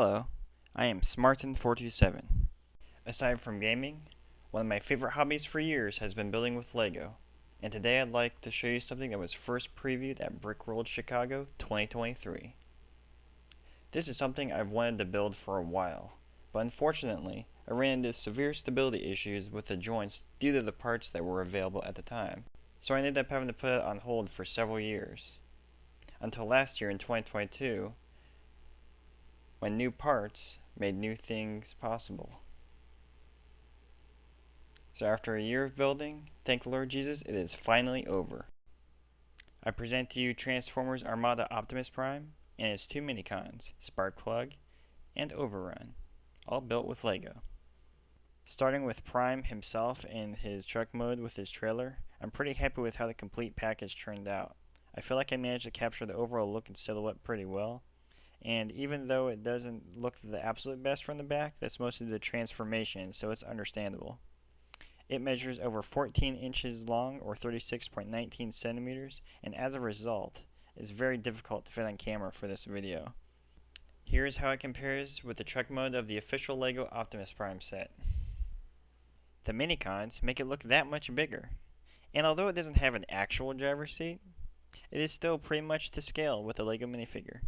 Hello, I am Smartin427. Aside from gaming, one of my favorite hobbies for years has been building with Lego, and today I'd like to show you something that was first previewed at Brickworld Chicago 2023. This is something I've wanted to build for a while, but unfortunately I ran into severe stability issues with the joints due to the parts that were available at the time, so I ended up having to put it on hold for several years. Until last year in 2022, when new parts made new things possible. So after a year of building, thank the Lord Jesus, it is finally over. I present to you Transformers Armada Optimus Prime and its two Minicons, Sparkplug and Overrun, all built with Lego. Starting with Prime himself in his truck mode with his trailer, I'm pretty happy with how the complete package turned out. I feel like I managed to capture the overall look and silhouette pretty well. And even though it doesn't look the absolute best from the back, that's mostly the transformation, so it's understandable. It measures over 14 inches long, or 36.19 centimeters, and as a result, is very difficult to fit on camera for this video. Here's how it compares with the truck mode of the official LEGO Optimus Prime set. The Minicons make it look that much bigger, and although it doesn't have an actual driver's seat, it is still pretty much to scale with a LEGO minifigure.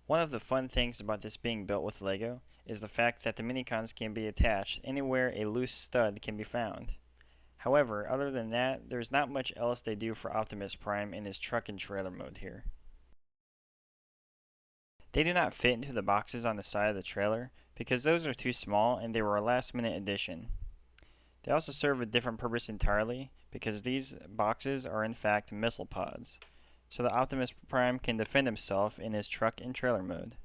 One of the fun things about this being built with Lego is the fact that the Minicons can be attached anywhere a loose stud can be found. However, other than that, there's not much else they do for Optimus Prime in his truck and trailer mode here. They do not fit into the boxes on the side of the trailer because those are too small and they were a last minute addition. They also serve a different purpose entirely because these boxes are in fact missile pods, so the Optimus Prime can defend himself in his truck and trailer mode.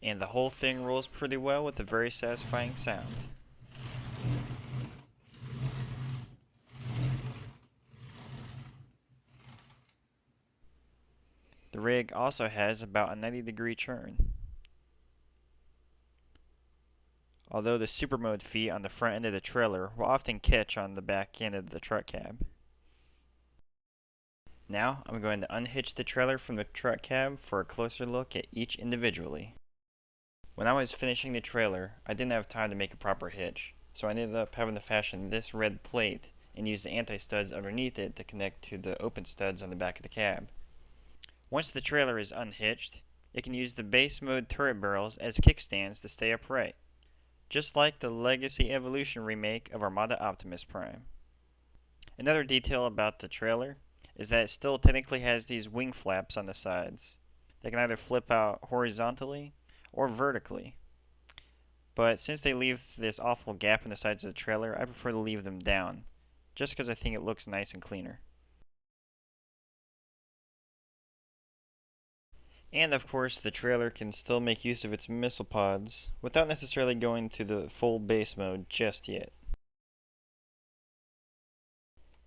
And the whole thing rolls pretty well with a very satisfying sound. The rig also has about a 90-degree turn, although the super mode feet on the front end of the trailer will often catch on the back end of the truck cab. Now I'm going to unhitch the trailer from the truck cab for a closer look at each individually. When I was finishing the trailer, I didn't have time to make a proper hitch, so I ended up having to fashion this red plate and use the anti-studs underneath it to connect to the open studs on the back of the cab. Once the trailer is unhitched, it can use the base mode turret barrels as kickstands to stay upright, just like the Legacy Evolution remake of Armada Optimus Prime. Another detail about the trailer is that it still technically has these wing flaps on the sides. They can either flip out horizontally or vertically. But since they leave this awful gap in the sides of the trailer, I prefer to leave them down, just because I think it looks nice and cleaner. And of course, the trailer can still make use of its missile pods without necessarily going to the full base mode just yet.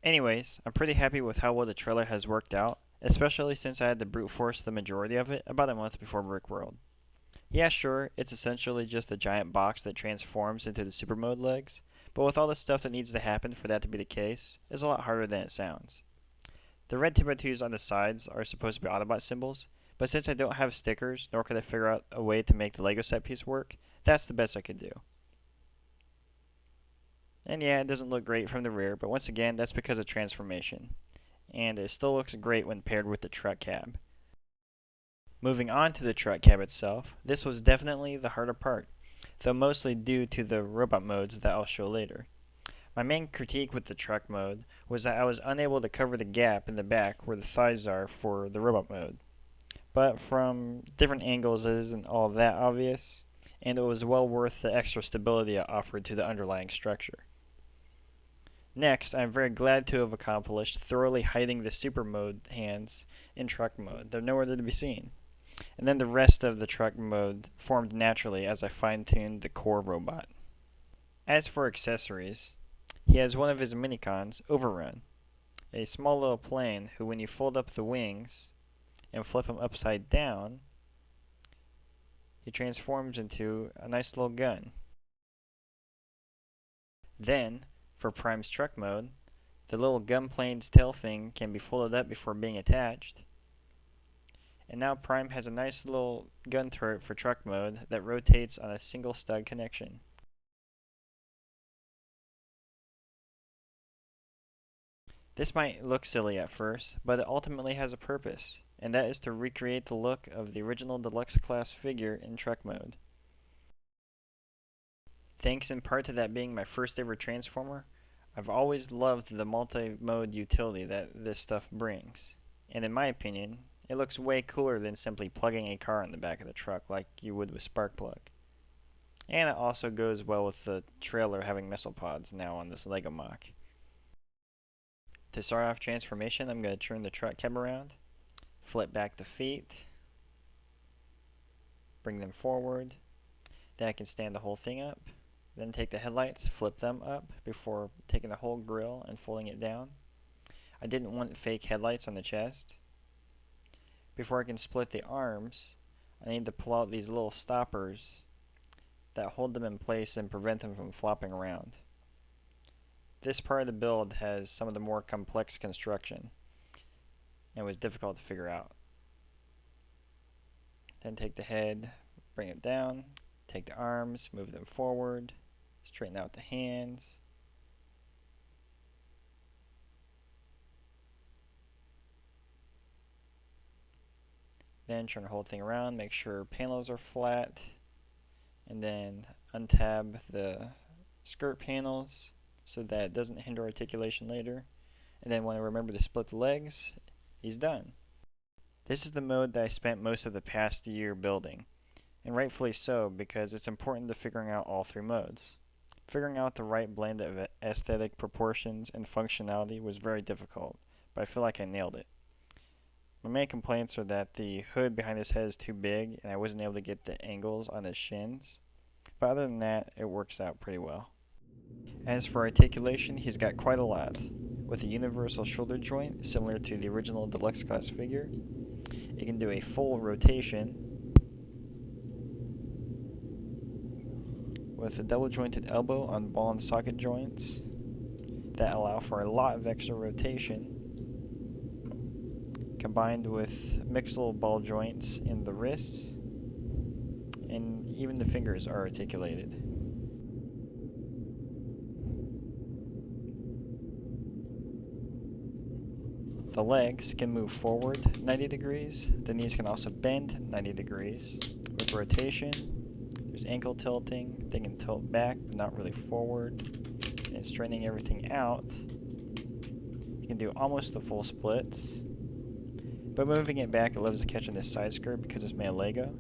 Anyways, I'm pretty happy with how well the trailer has worked out, especially since I had to brute force the majority of it about a month before Brickworld. Yeah, sure, it's essentially just a giant box that transforms into the super mode legs, but with all the stuff that needs to happen for that to be the case, it's a lot harder than it sounds. The red 2x2s on the sides are supposed to be Autobot symbols, but since I don't have stickers, nor could I figure out a way to make the Lego set piece work, that's the best I could do. And yeah, it doesn't look great from the rear, but once again, that's because of transformation. And it still looks great when paired with the truck cab. Moving on to the truck cab itself, this was definitely the harder part, though mostly due to the robot modes that I'll show later. My main critique with the truck mode was that I was unable to cover the gap in the back where the thighs are for the robot mode. But from different angles it isn't all that obvious, and it was well worth the extra stability it offered to the underlying structure. Next, I'm very glad to have accomplished thoroughly hiding the super mode hands in truck mode. They're nowhere to be seen. And then the rest of the truck mode formed naturally as I fine-tuned the core robot. As for accessories, he has one of his Minicons, Overrun, a small little plane who, when you fold up the wings and flip him upside down, he transforms into a nice little gun. Then, for Prime's truck mode, the little gun plane's tail thing can be folded up before being attached, And And now Prime has a nice little gun turret for truck mode that rotates on a single stud connection. This might look silly at first, but it ultimately has a purpose, and that is to recreate the look of the original deluxe class figure in truck mode. Thanks in part to that being my first ever Transformer, I've always loved the multi-mode utility that this stuff brings. And in my opinion, it looks way cooler than simply plugging a car in the back of the truck like you would with Sparkplug. And it also goes well with the trailer having missile pods now on this Lego MOC. To start off transformation, I'm going to turn the truck cab around, flip back the feet, bring them forward, then I can stand the whole thing up, then take the headlights, flip them up before taking the whole grille and folding it down. I didn't want fake headlights on the chest. Before I can split the arms, I need to pull out these little stoppers that hold them in place and prevent them from flopping around. This part of the build has some of the more complex construction and was difficult to figure out. Then take the head, bring it down, take the arms, move them forward, straighten out the hands. Then turn the whole thing around, make sure panels are flat, and then untab the skirt panels so that it doesn't hinder articulation later. And then when I remember to split the legs, he's done. This is the mode that I spent most of the past year building, and rightfully so because it's important to figuring out all three modes. Figuring out the right blend of aesthetic proportions and functionality was very difficult, but I feel like I nailed it. My main complaints are that the hood behind his head is too big and I wasn't able to get the angles on his shins, but other than that, it works out pretty well. As for articulation, he's got quite a lot. With a universal shoulder joint, similar to the original deluxe class figure, it can do a full rotation with a double jointed elbow on ball and socket joints that allow for a lot of extra rotation, combined with mixable ball joints in the wrists, and even the fingers are articulated. The legs can move forward 90 degrees. The knees can also bend 90 degrees. With rotation, there's ankle tilting. They can tilt back, but not really forward. And straightening everything out, you can do almost the full splits. But moving it back, it loves to catch on this side skirt because it's made of Lego.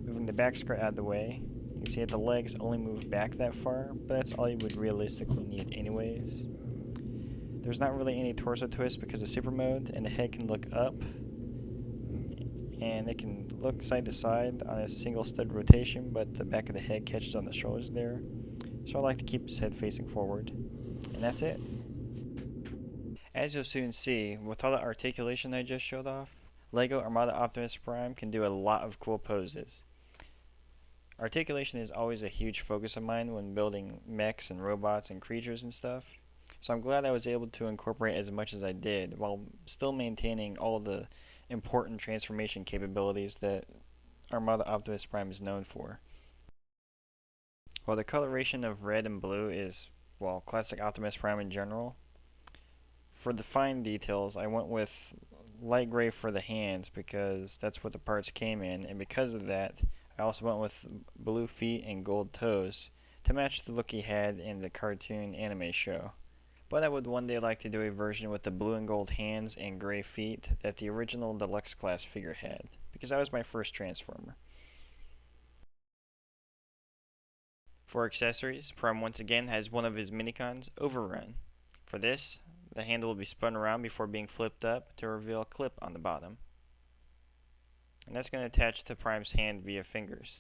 Moving the back skirt out of the way, you can see that the legs only move back that far, but that's all you would realistically need anyways. There's not really any torso twist because of super mode, and the head can look up, and it can look side to side on a single stud rotation, but the back of the head catches on the shoulders there. So I like to keep his head facing forward. And that's it. As you'll soon see, with all the articulation I just showed off, LEGO Armada Optimus Prime can do a lot of cool poses. Articulation is always a huge focus of mine when building mechs and robots and creatures and stuff. So I'm glad I was able to incorporate as much as I did while still maintaining all the important transformation capabilities that Armada Optimus Prime is known for. While the coloration of red and blue is, well, classic Optimus Prime in general, for the fine details I went with light gray for the hands because that's what the parts came in, and because of that I also went with blue feet and gold toes to match the look he had in the cartoon anime show. But I would one day like to do a version with the blue and gold hands and gray feet that the original deluxe class figure had, because that was my first Transformer. For accessories, Prime once again has one of his Minicons overrun. For this, the handle will be spun around before being flipped up to reveal a clip on the bottom. And that's going to attach to Prime's hand via fingers.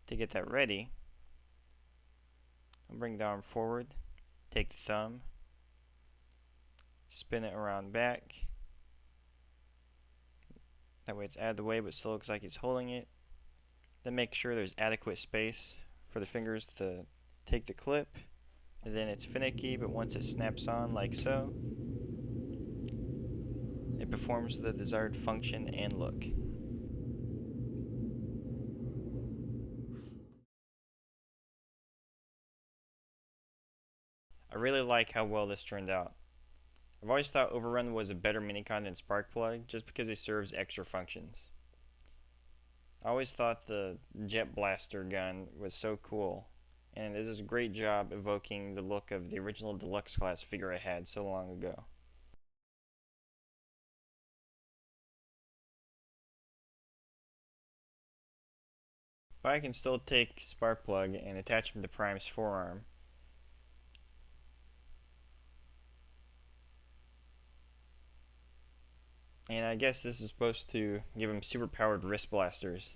To get that ready, I'll bring the arm forward. Take the thumb, spin it around back. That way it's out of the way but still looks like he's holding it. Then make sure there's adequate space for the fingers to take the clip. And then it's finicky, but once it snaps on like so, it performs the desired function and look. I really like how well this turned out. I've always thought Overrun was a better minicon than Sparkplug just because it serves extra functions. I always thought the jet blaster gun was so cool, and it does a great job evoking the look of the original deluxe class figure I had so long ago. But I can still take Sparkplug and attach him to Prime's forearm. And I guess this is supposed to give him super-powered wrist blasters.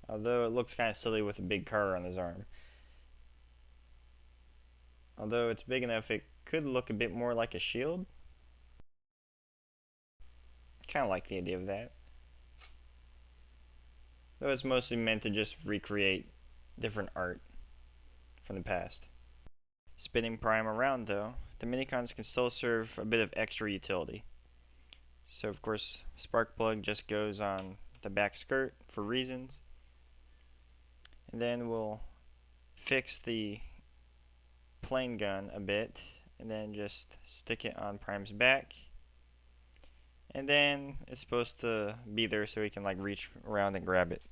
Although it looks kind of silly with a big car on his arm. Although it's big enough, it could look a bit more like a shield. Kind of like the idea of that. Though it's mostly meant to just recreate different art from the past. Spinning Prime around though, the minicons can still serve a bit of extra utility. So of course, Sparkplug just goes on the back skirt for reasons. And then we'll fix the plane gun a bit and then just stick it on Prime's back. And then it's supposed to be there so he can like reach around and grab it.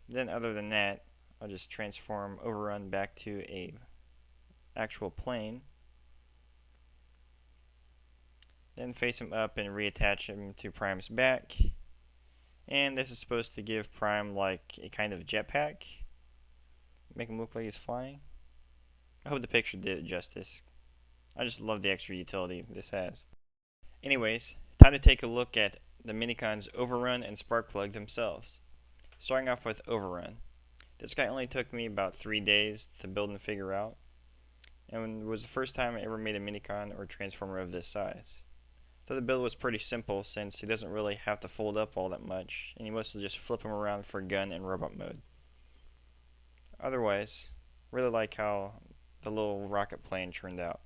Then other than that, I'll just transform Overrun back to a actual plane. Then face him up and reattach him to Prime's back. And this is supposed to give Prime like a kind of jetpack. Make him look like he's flying. I hope the picture did it justice. I just love the extra utility this has. Anyways, time to take a look at the minicons Overrun and Sparkplug themselves. Starting off with Overrun. This guy only took me about 3 days to build and figure out, and it was the first time I ever made a minicon or transformer of this size. Though the build was pretty simple since he doesn't really have to fold up all that much, and you mostly just flip him around for gun and robot mode. Otherwise, really like how the little rocket plane turned out.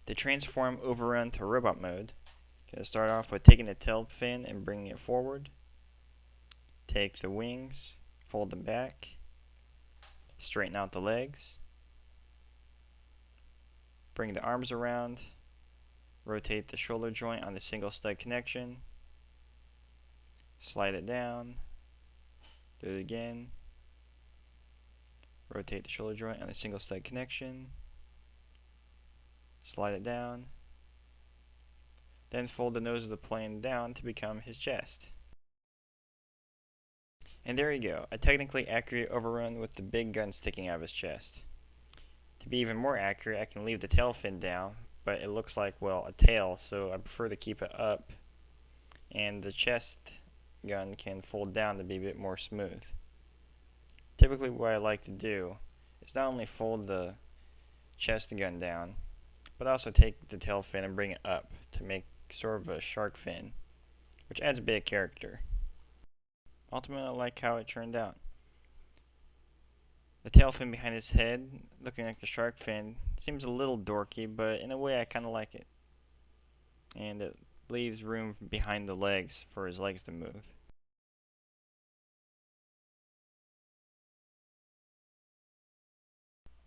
To transform Overrun to robot mode, gonna start off with taking the tail fin and bringing it forward. Take the wings, fold them back, straighten out the legs, bring the arms around, rotate the shoulder joint on the single stud connection, slide it down, do it again, rotate the shoulder joint on the single stud connection, slide it down, then fold the nose of the plane down to become his chest. And there you go, a technically accurate Overrun with the big gun sticking out of his chest. To be even more accurate, I can leave the tail fin down, but it looks like, well, a tail, so I prefer to keep it up. And the chest gun can fold down to be a bit more smooth. Typically what I like to do is not only fold the chest gun down, but also take the tail fin and bring it up to make sort of a shark fin, which adds a bit of character. Ultimately, I like how it turned out. The tail fin behind his head, looking like the shark fin, seems a little dorky, but in a way I kind of like it. And it leaves room behind the legs for his legs to move.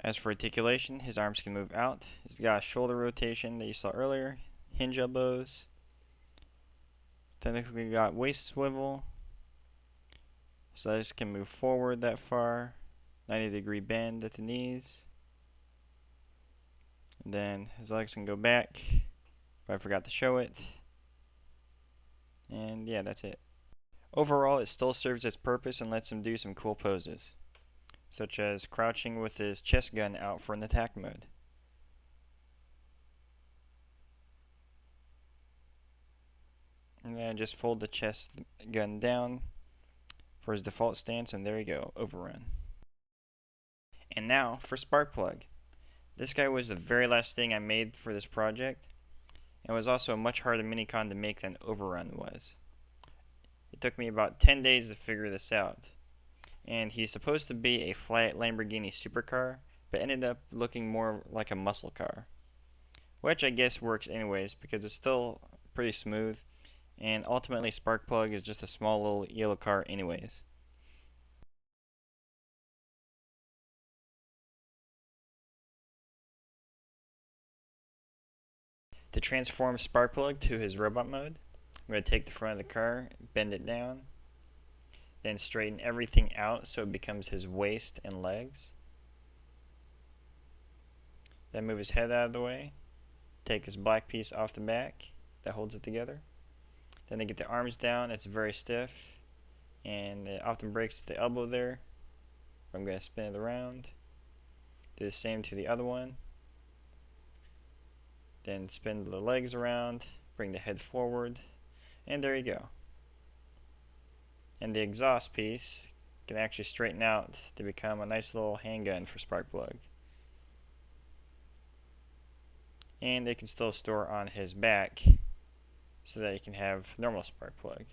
As for articulation, his arms can move out. He's got a shoulder rotation that you saw earlier, hinge elbows. Technically got waist swivel. So legs can move forward that far. 90-degree bend at the knees. And then his legs can go back, but I forgot to show it. And yeah, that's it. Overall, it still serves its purpose and lets him do some cool poses, such as crouching with his chest gun out for an attack mode. And then just fold the chest gun down for his default stance, and there you go, Overrun. And now for Sparkplug. This guy was the very last thing I made for this project, and was also a much harder minicon to make than Overrun was. It took me about 10 days to figure this out, and he's supposed to be a flat Lamborghini supercar, but but ended up looking more like a muscle car, which I guess works anyways because it's still pretty smooth, and ultimately Sparkplug is just a small little yellow car anyways. To transform Sparkplug to his robot mode, I'm going to take the front of the car, bend it down, then straighten everything out so it becomes his waist and legs. Then move his head out of the way, take this black piece off the back that holds it together. Then to get the arms down, it's very stiff and it often breaks at the elbow there. I'm going to spin it around. Do the same to the other one. Then spin the legs around, bring the head forward, and there you go. And the exhaust piece can actually straighten out to become a nice little handgun for Sparkplug. And it can still store on his back so that you can have normal Sparkplug.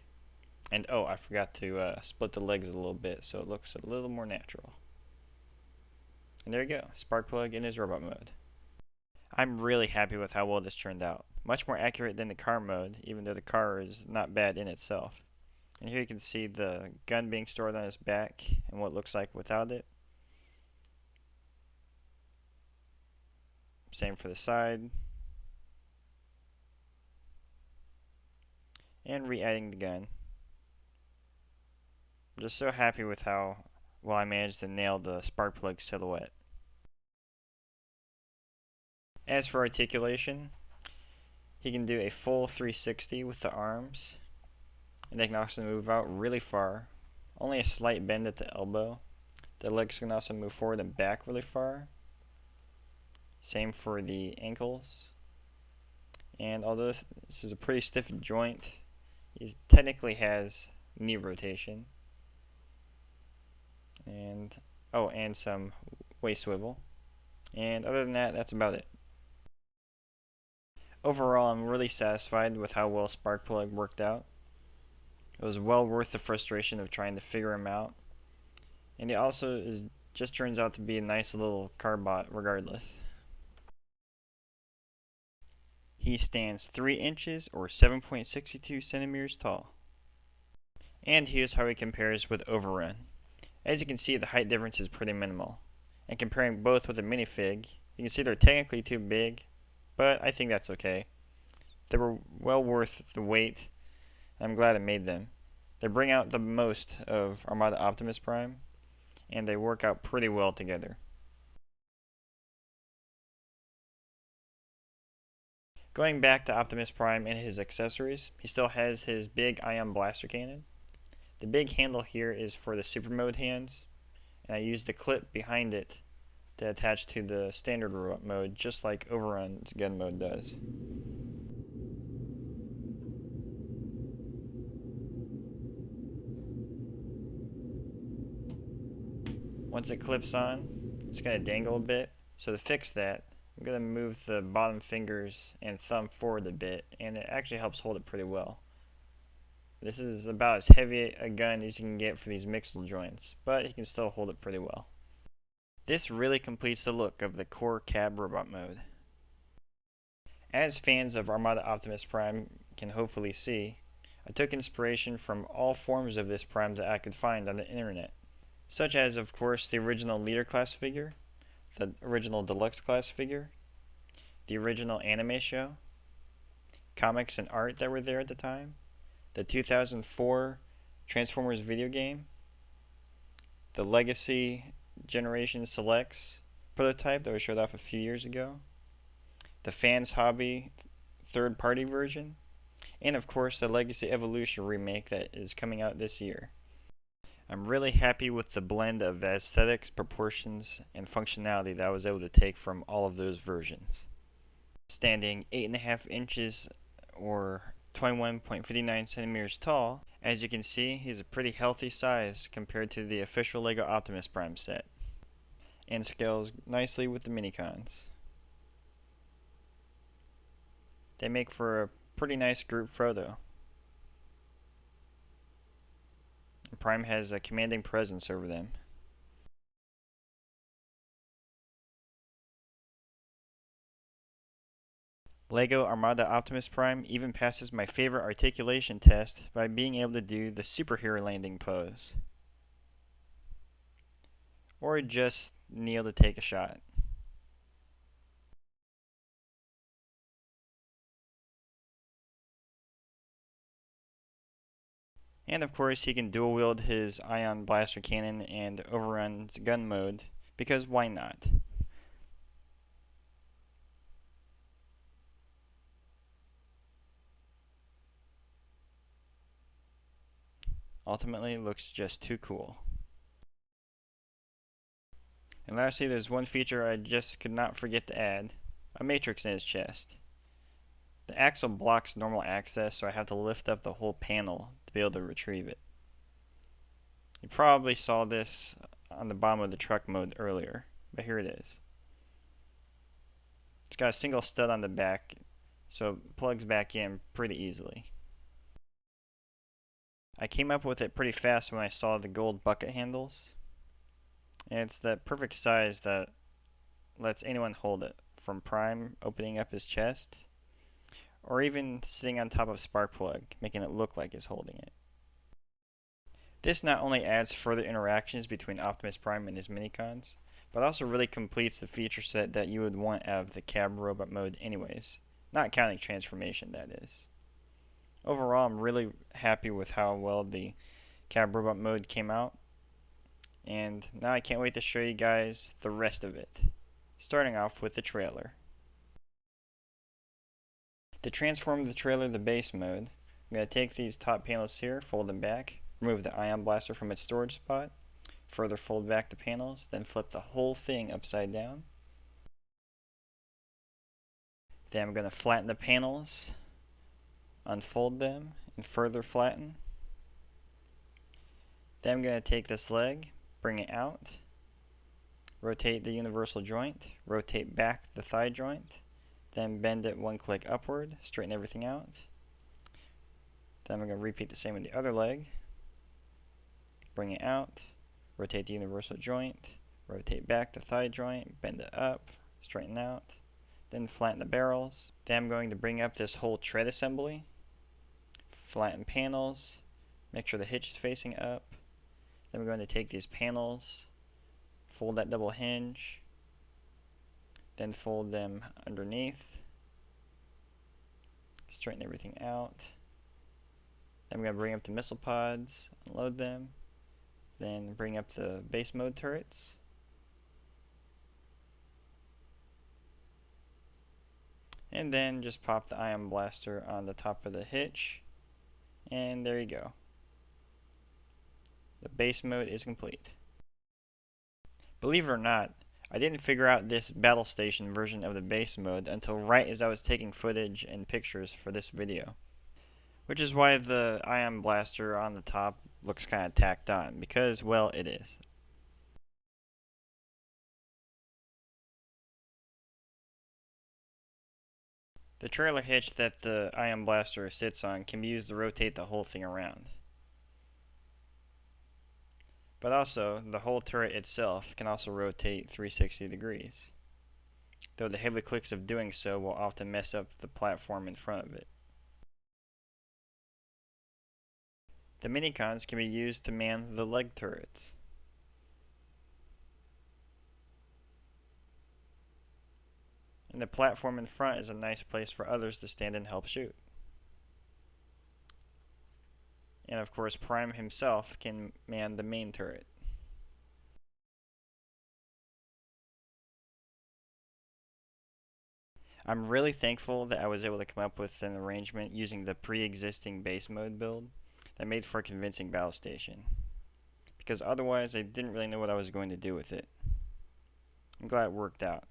And oh, I forgot to split the legs a little bit so it looks a little more natural. And there you go, Sparkplug in his robot mode. I'm really happy with how well this turned out. Much more accurate than the car mode, even though the car is not bad in itself. And here you can see the gun being stored on his back and what it looks like without it. Same for the side. And re-adding the gun. I'm just so happy with how well I managed to nail the Sparkplug silhouette. As for articulation, he can do a full 360 with the arms, and they can also move out really far. Only a slight bend at the elbow. The legs can also move forward and back really far. Same for the ankles. And although this is a pretty stiff joint, he technically has knee rotation. And some waist swivel. And other than that, that's about it. Overall, I'm really satisfied with how well Sparkplug worked out. It was well worth the frustration of trying to figure him out. And he also just turns out to be a nice little car bot regardless. He stands 3 inches or 7.62 centimeters tall. And here's how he compares with Overrun. As you can see, the height difference is pretty minimal. And comparing both with a minifig, you can see they're technically too big, but I think that's okay. They were well worth the wait. I'm glad I made them. They bring out the most of Armada Optimus Prime, and they work out pretty well together. Going back to Optimus Prime and his accessories, he still has his big ion blaster cannon. The big handle here is for the super mode hands, and I used the clip behind it to attach to the standard mode, just like Overrun's gun mode does. Once it clips on, it's going to dangle a bit. So to fix that, I'm going to move the bottom fingers and thumb forward a bit, and it actually helps hold it pretty well. This is about as heavy a gun as you can get for these mixed joints, but you can still hold it pretty well. This really completes the look of the core cab robot mode. As fans of Armada Optimus Prime can hopefully see, I took inspiration from all forms of this Prime that I could find on the internet, such as, of course, the original Leader class figure, the original Deluxe class figure, the original anime show, comics and art that were there at the time, the 2004 Transformers video game, the Legacy Generation Selects prototype that was showed off a few years ago, the Fans Hobby third-party version, and of course the Legacy Evolution remake that is coming out this year. I'm really happy with the blend of aesthetics, proportions, and functionality that I was able to take from all of those versions. Standing 8.5 inches or 21.59 centimeters tall, as you can see, he's a pretty healthy size compared to the official LEGO Optimus Prime set, and scales nicely with the Minicons. They make for a pretty nice group photo. Prime has a commanding presence over them. LEGO Armada Optimus Prime even passes my favorite articulation test by being able to do the superhero landing pose. Or just kneel to take a shot. And of course, he can dual wield his ion blaster cannon and overrun's gun mode, because why not? Ultimately, looks just too cool. And lastly, there's one feature I just could not forget to add, a matrix in his chest. The axle blocks normal access, so I have to lift up the whole panel to be able to retrieve it. You probably saw this on the bottom of the truck mode earlier, but here it is. It's got a single stud on the back, so it plugs back in pretty easily. I came up with it pretty fast when I saw the gold bucket handles, and it's that perfect size that lets anyone hold it, from Prime opening up his chest, or even sitting on top of Sparkplug, making it look like he's holding it. This not only adds further interactions between Optimus Prime and his Minicons, but also really completes the feature set that you would want out of the cab robot mode anyways, not counting transformation, that is. Overall, I'm really happy with how well the cab robot mode came out, and now I can't wait to show you guys the rest of it, starting off with the trailer. To transform the trailer to base mode, I'm going to take these top panels here, fold them back, remove the ion blaster from its storage spot, further fold back the panels, then flip the whole thing upside down. Then I'm going to flatten the panels, unfold them, and further flatten. Then I'm going to take this leg, bring it out, rotate the universal joint, rotate back the thigh joint, then bend it one click upward, straighten everything out. Then I'm going to repeat the same with the other leg, bring it out, rotate the universal joint, rotate back the thigh joint, bend it up, straighten out, then flatten the barrels. Then I'm going to bring up this whole tread assembly, flatten panels, make sure the hitch is facing up. Then we're going to take these panels, fold that double hinge, then fold them underneath, straighten everything out. Then we're going to bring up the missile pods, unload them, then bring up the base mode turrets. And then just pop the ion blaster on the top of the hitch, and there you go. The base mode is complete. Believe it or not, I didn't figure out this battle station version of the base mode until right as I was taking footage and pictures for this video. Which is why the ion blaster on the top looks kind of tacked on, because, well, it is. The trailer hitch that the ion blaster sits on can be used to rotate the whole thing around. But also, the whole turret itself can also rotate 360 degrees, though the heavy clicks of doing so will often mess up the platform in front of it. The Minicons can be used to man the leg turrets. And the platform in front is a nice place for others to stand and help shoot. And of course, Prime himself can man the main turret. I'm really thankful that I was able to come up with an arrangement using the pre-existing base mode build that made for a convincing battle station, because otherwise I didn't really know what I was going to do with it. I'm glad it worked out.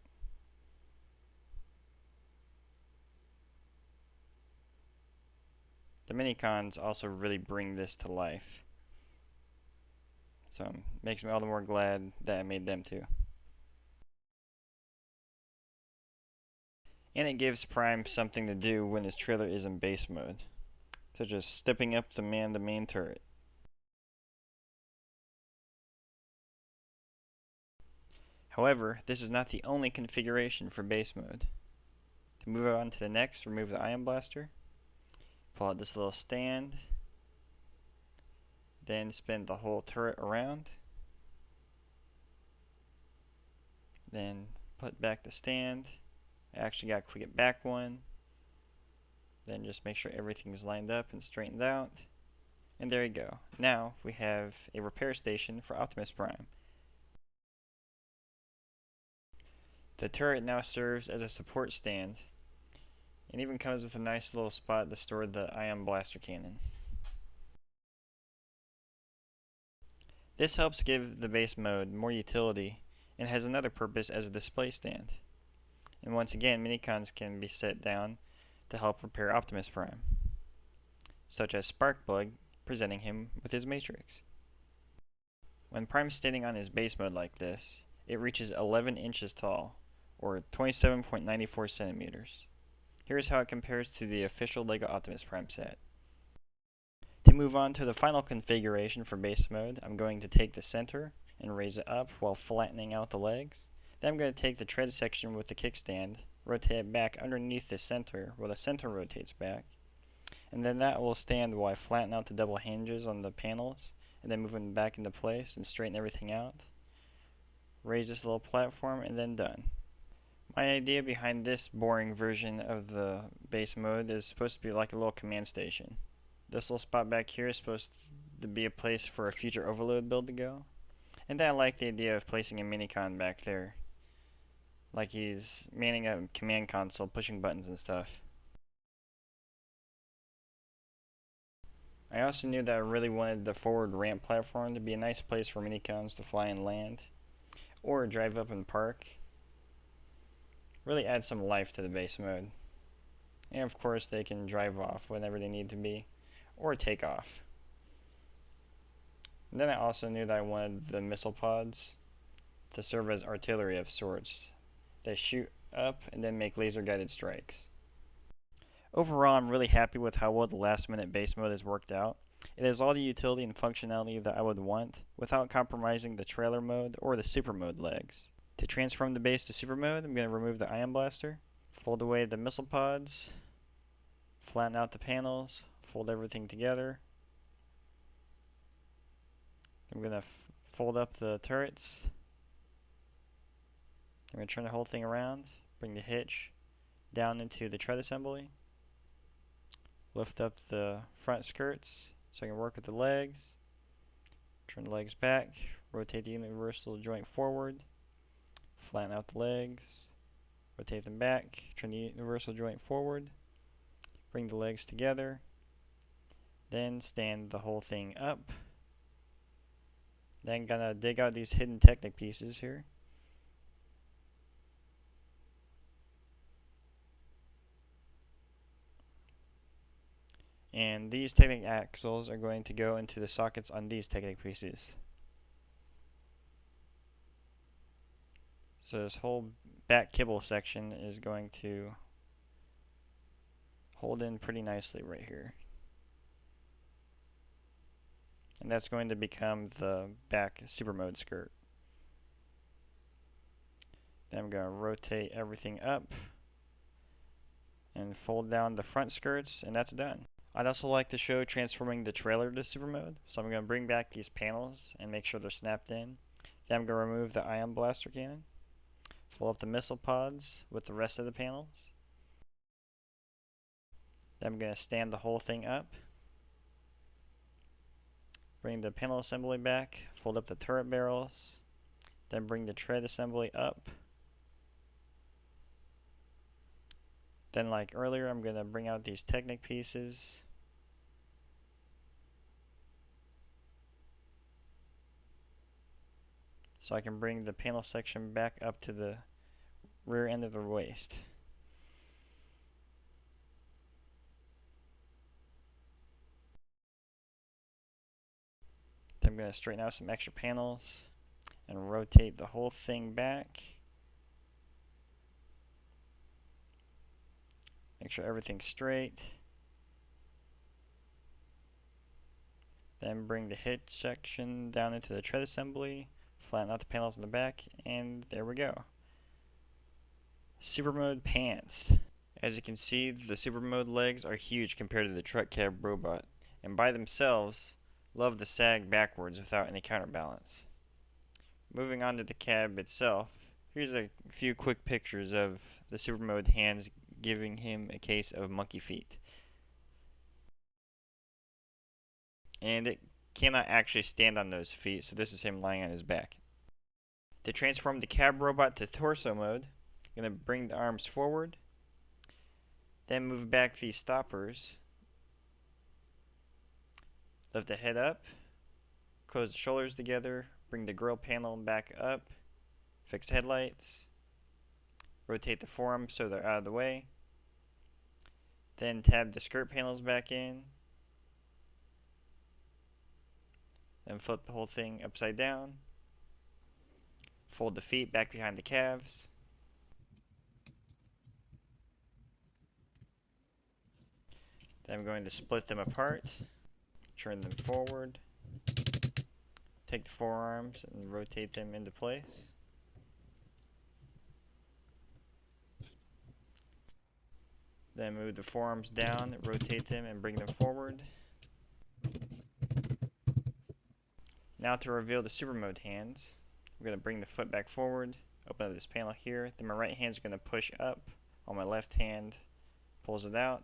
The Minicons also really bring this to life, so it makes me all the more glad that I made them too. And it gives Prime something to do when his trailer is in base mode, such as stepping up to man the main turret. However, this is not the only configuration for base mode. To move on to the next, remove the ion blaster. Pull out this little stand. Then spin the whole turret around. Then put back the stand. I actually got to click it back one. Then just make sure everything is lined up and straightened out. And there you go. Now we have a repair station for Optimus Prime. The turret now serves as a support stand and even comes with a nice little spot to store the ion blaster cannon. This helps give the base mode more utility and has another purpose as a display stand. And once again, Minicons can be set down to help repair Optimus Prime, such as Sparkplug presenting him with his matrix. When Prime standing on his base mode like this, it reaches 11 inches tall, or 27.94 centimeters. Here's how it compares to the official LEGO Optimus Prime set. To move on to the final configuration for base mode, I'm going to take the center and raise it up while flattening out the legs. Then I'm going to take the tread section with the kickstand, rotate it back underneath the center while the center rotates back. And then that will stand while I flatten out the double hinges on the panels and then move them back into place and straighten everything out. Raise this little platform and then done. My idea behind this boring version of the base mode is supposed to be like a little command station. This little spot back here is supposed to be a place for a future overload build to go. And then I like the idea of placing a Minicon back there, like he's manning a command console, pushing buttons and stuff. I also knew that I really wanted the forward ramp platform to be a nice place for Minicons to fly and land, or drive up and park. Really add some life to the base mode. And of course they can drive off whenever they need to be, or take off. And then I also knew that I wanted the missile pods to serve as artillery of sorts. They shoot up and then make laser guided strikes. Overall, I'm really happy with how well the last minute base mode has worked out. It has all the utility and functionality that I would want without compromising the trailer mode or the super mode legs. To transform the base to super mode, I'm going to remove the ion blaster, fold away the missile pods, flatten out the panels, fold everything together. I'm going to fold up the turrets. I'm going to turn the whole thing around, bring the hitch down into the tread assembly, lift up the front skirts so I can work with the legs, turn the legs back, rotate the universal joint forward, flatten out the legs, rotate them back, turn the universal joint forward, bring the legs together, then stand the whole thing up. Then gonna dig out these hidden Technic pieces here. And these Technic axles are going to go into the sockets on these Technic pieces. So this whole back kibble section is going to hold in pretty nicely right here. And that's going to become the back super mode skirt. Then I'm going to rotate everything up and fold down the front skirts, and that's done. I'd also like to show transforming the trailer to super mode. So I'm going to bring back these panels and make sure they're snapped in. Then I'm going to remove the ion blaster cannon, fold up the missile pods with the rest of the panels. Then I'm going to stand the whole thing up. Bring the panel assembly back, fold up the turret barrels, then bring the tread assembly up. Then like earlier, I'm going to bring out these Technic pieces. So I can bring the panel section back up to the rear end of the waist. Then I'm going to straighten out some extra panels and rotate the whole thing back. Make sure everything's straight. Then bring the hitch section down into the tread assembly, flatten out the panels in the back, and there we go. Super mode pants. As you can see, the super mode legs are huge compared to the truck cab robot, and by themselves, love to sag backwards without any counterbalance. Moving on to the cab itself, here's a few quick pictures of the super mode hands giving him a case of monkey feet. And it cannot actually stand on those feet, so this is him lying on his back. To transform the cab robot to torso mode, I'm going to bring the arms forward, then move back these stoppers, lift the head up, close the shoulders together, bring the grill panel back up, fix headlights, rotate the forearms so they're out of the way, then tab the skirt panels back in, then flip the whole thing upside down, fold the feet back behind the calves, then I'm going to split them apart, turn them forward, take the forearms and rotate them into place. Then move the forearms down, rotate them and bring them forward. Now to reveal the super mode hands, I'm going to bring the foot back forward, open up this panel here, then my right hand is going to push up while my left hand pulls it out.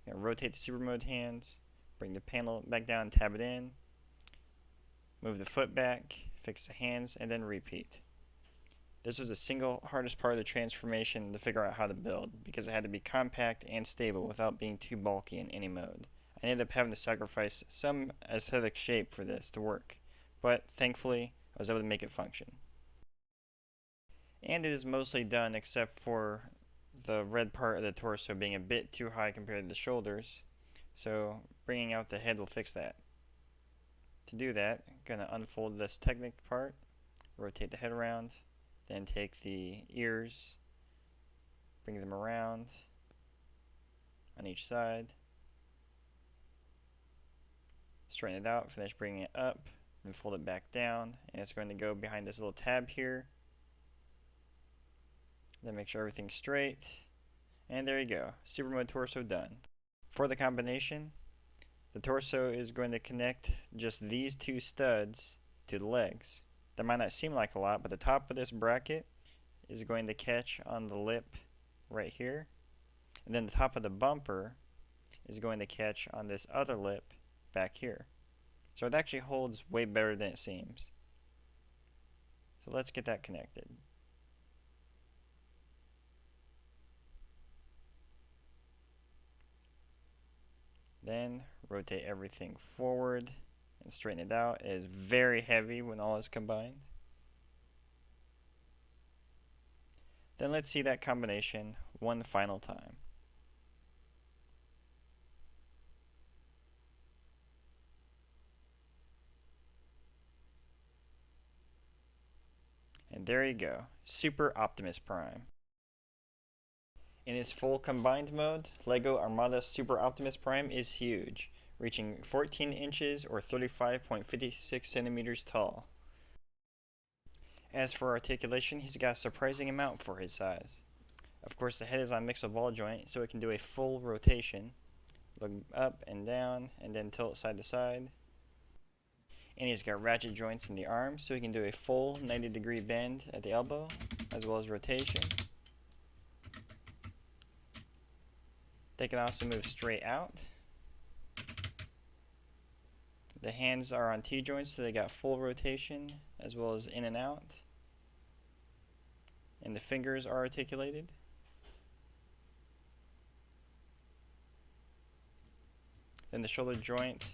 I'm going to rotate the super mode hands, bring the panel back down, tab it in, move the foot back, fix the hands, and then repeat. This was the single hardest part of the transformation to figure out how to build, because it had to be compact and stable without being too bulky in any mode. I ended up having to sacrifice some aesthetic shape for this to work, but thankfully I was able to make it function. And it is mostly done except for the red part of the torso being a bit too high compared to the shoulders, so bringing out the head will fix that. To do that, I'm going to unfold this Technic part, rotate the head around, then take the ears, bring them around on each side, straighten it out, finish bringing it up, and fold it back down, and it's going to go behind this little tab here. Then make sure everything's straight, and there you go, super mode torso done. For the combination, the torso is going to connect just these two studs to the legs. That might not seem like a lot, but the top of this bracket is going to catch on the lip right here, and then the top of the bumper is going to catch on this other lip back here. So it actually holds way better than it seems. So let's get that connected. Then rotate everything forward and straighten it out. It is very heavy when all is combined. Then let's see that combination one final time. And there you go, Super Optimus Prime. In its full combined mode, LEGO Armada Super Optimus Prime is huge, reaching 14 inches or 35.56 centimeters tall. As for articulation, he's got a surprising amount for his size. Of course, the head is on mixed ball joint, so it can do a full rotation, look up and down, and then tilt side to side. And he's got ratchet joints in the arms, so he can do a full 90-degree bend at the elbow, as well as rotation. They can also move straight out. The hands are on T-joints, so they got full rotation, as well as in and out. And the fingers are articulated. Then the shoulder joint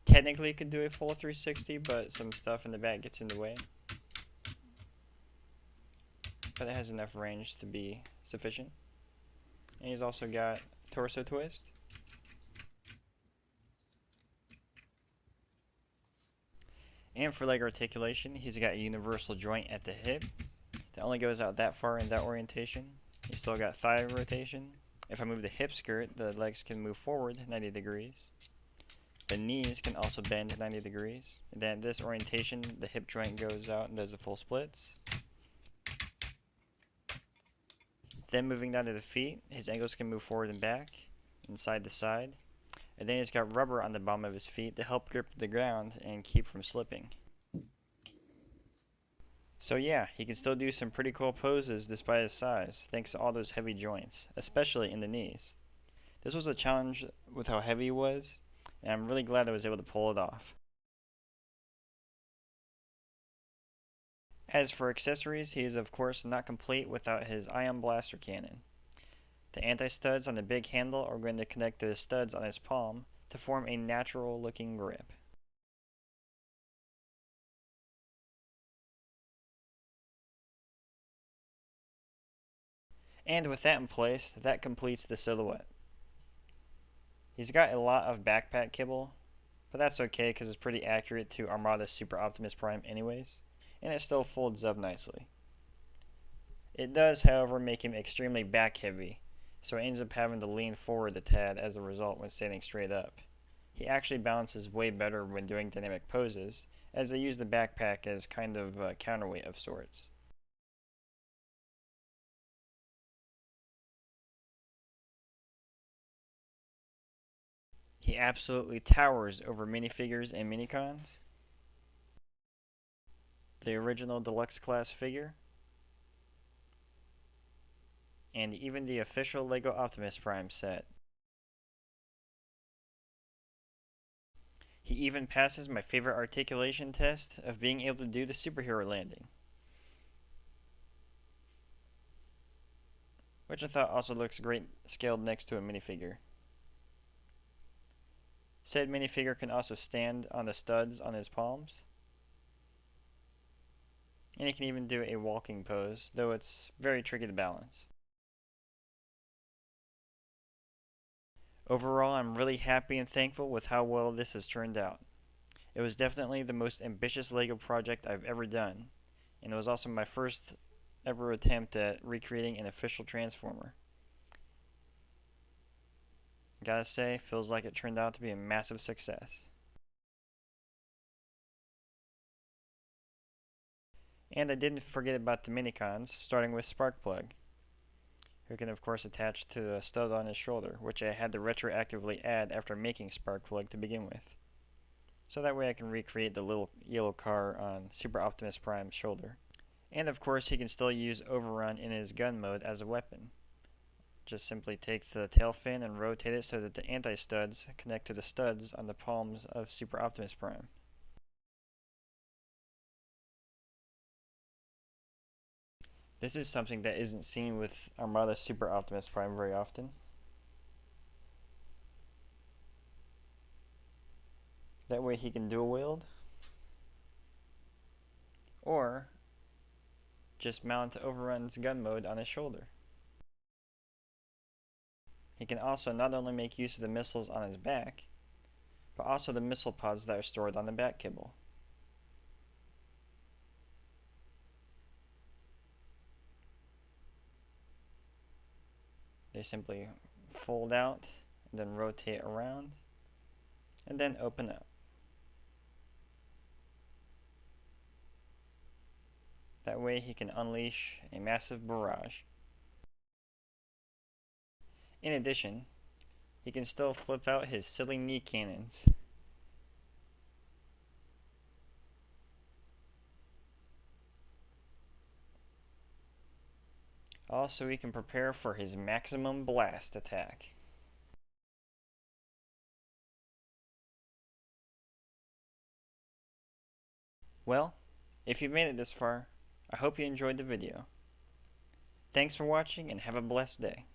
technically could do a full 360, but some stuff in the back gets in the way. But it has enough range to be sufficient. And he's also got torso twist. And for leg articulation, he's got a universal joint at the hip that only goes out that far in that orientation. He's still got thigh rotation. If I move the hip skirt, the legs can move forward 90 degrees. The knees can also bend 90 degrees. And then this orientation, the hip joint goes out and does the full splits. Then moving down to the feet, his ankles can move forward and back, and side to side. And then he's got rubber on the bottom of his feet to help grip the ground and keep from slipping. So yeah, he can still do some pretty cool poses despite his size, thanks to all those heavy joints, especially in the knees. This was a challenge with how heavy he was, and I'm really glad I was able to pull it off. As for accessories, he is of course not complete without his ion blaster cannon. The anti-studs on the big handle are going to connect to the studs on his palm to form a natural looking grip. And with that in place, that completes the silhouette. He's got a lot of backpack kibble, but that's okay because it's pretty accurate to Armada Super Optimus Prime anyways, and it still folds up nicely. It does, however, make him extremely back heavy, so he ends up having to lean forward a tad as a result when standing straight up. He actually balances way better when doing dynamic poses, as they use the backpack as kind of a counterweight of sorts. He absolutely towers over minifigures and minicons. The original deluxe class figure, and even the official LEGO Optimus Prime set. He even passes my favorite articulation test of being able to do the superhero landing, which I thought also looks great scaled next to a minifigure. Said minifigure can also stand on the studs on his palms, and he can even do a walking pose, though it's very tricky to balance. Overall, I'm really happy and thankful with how well this has turned out. It was definitely the most ambitious LEGO project I've ever done, and it was also my first ever attempt at recreating an official Transformer. Gotta say, feels like it turned out to be a massive success. And I didn't forget about the Minicons, starting with Sparkplug, who can of course attach to a stud on his shoulder, which I had to retroactively add after making Sparkplug to begin with. So that way I can recreate the little yellow car on Super Optimus Prime's shoulder. And of course he can still use Overrun in his gun mode as a weapon. Just simply take the tail fin and rotate it so that the anti-studs connect to the studs on the palms of Super Optimus Prime. This is something that isn't seen with Armada Super Optimus Prime very often. That way he can dual wield, or just mount Overrun's gun mode on his shoulder. He can also not only make use of the missiles on his back, but also the missile pods that are stored on the back kibble. They simply fold out, and then rotate around, and then open up. That way he can unleash a massive barrage. In addition, he can still flip out his silly knee cannons. Also, he can prepare for his maximum blast attack. Well, if you've made it this far, I hope you enjoyed the video. Thanks for watching and have a blessed day.